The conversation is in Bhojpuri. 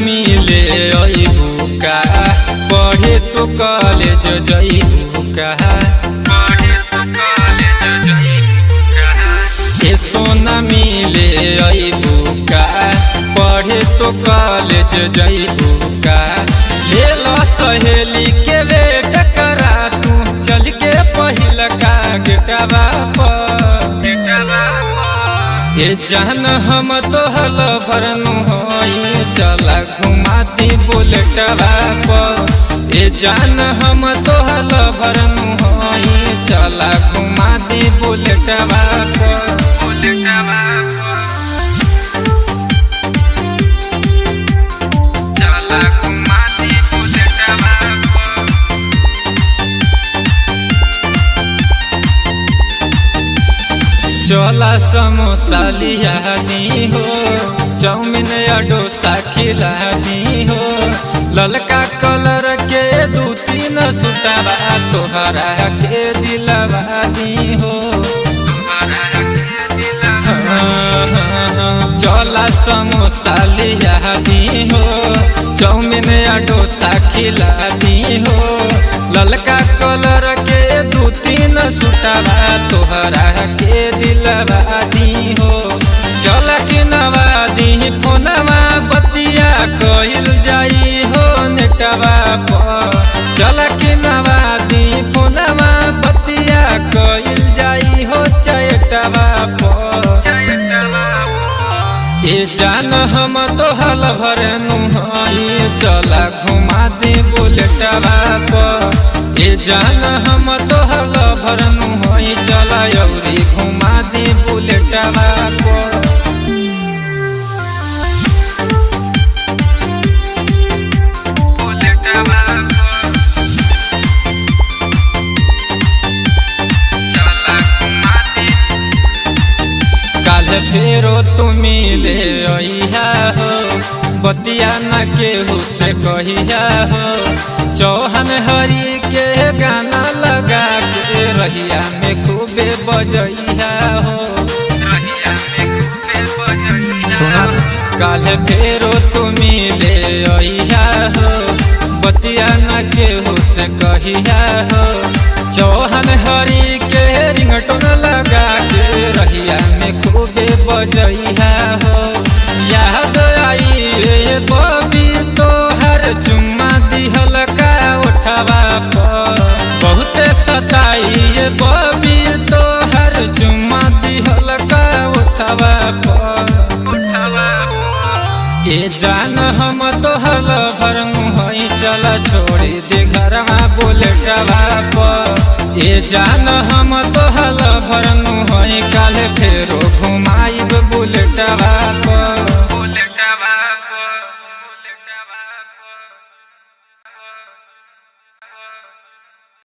मिले अइबू का पढ़े तो कॉलेज जइबू का ए सोना मिले अइबू का पढ़े तो कॉलेज जइबू का ले लो सहेली के वेट करा तू चल के पहिल का गेटवा पर ए जान हम तो हल भरनु होई चला घुमाती बुलेटवा पर ए जान हम तो हल भरनु होई चला घुमाती बुलेटवा पर चला घुमाती बुलेटवा चला समोसा लिया दी हो चाउमीन या डोसा खिला दी हो ललका कलर के 2-3 सुटावा तोहरा के दिलवा दी हो चला समोसा लिया दी हो चाउमीन या डोसा खिला दी हो ललका कलर के 2-3 सुटावा तोहरा के दिलवा दी हो चल के नवादी फोनवा बतिया कइल जाई हो नेटवा पर चल के नवादी फोनवा बतिया कइल जाई हो चैटवा पर ए जान हम तो हल भरनु हई चला घुमा दे बुलेटवा पर ए जान हम तो हल भरनु हई चला अउरी घुमा दे बुलेटवा पर फेरो तुम मिले अइहा हो बतिया न केहू से कहिया हो चौहान हरी के गाना लगा के रहिया में खूबे बजइहा हो काल फेरो तुम मिले अइहा हो बतिया न केहू से कहिया हो चौहान हरी के रिंगटोन लगा के रहिया में खूबे बजइहा हो याद आई रे बबी तोहर चुम्मा दिहल का उठावा पर बहुते सताई ये बबी तोहर चुम्मा दिहल का उठावा पर ए जान हम तो हल भरनु हई चला छोड़ी दे घरवा बुलेटवा पर ए जान हम तो हल भरनु हई काले फेरो घूम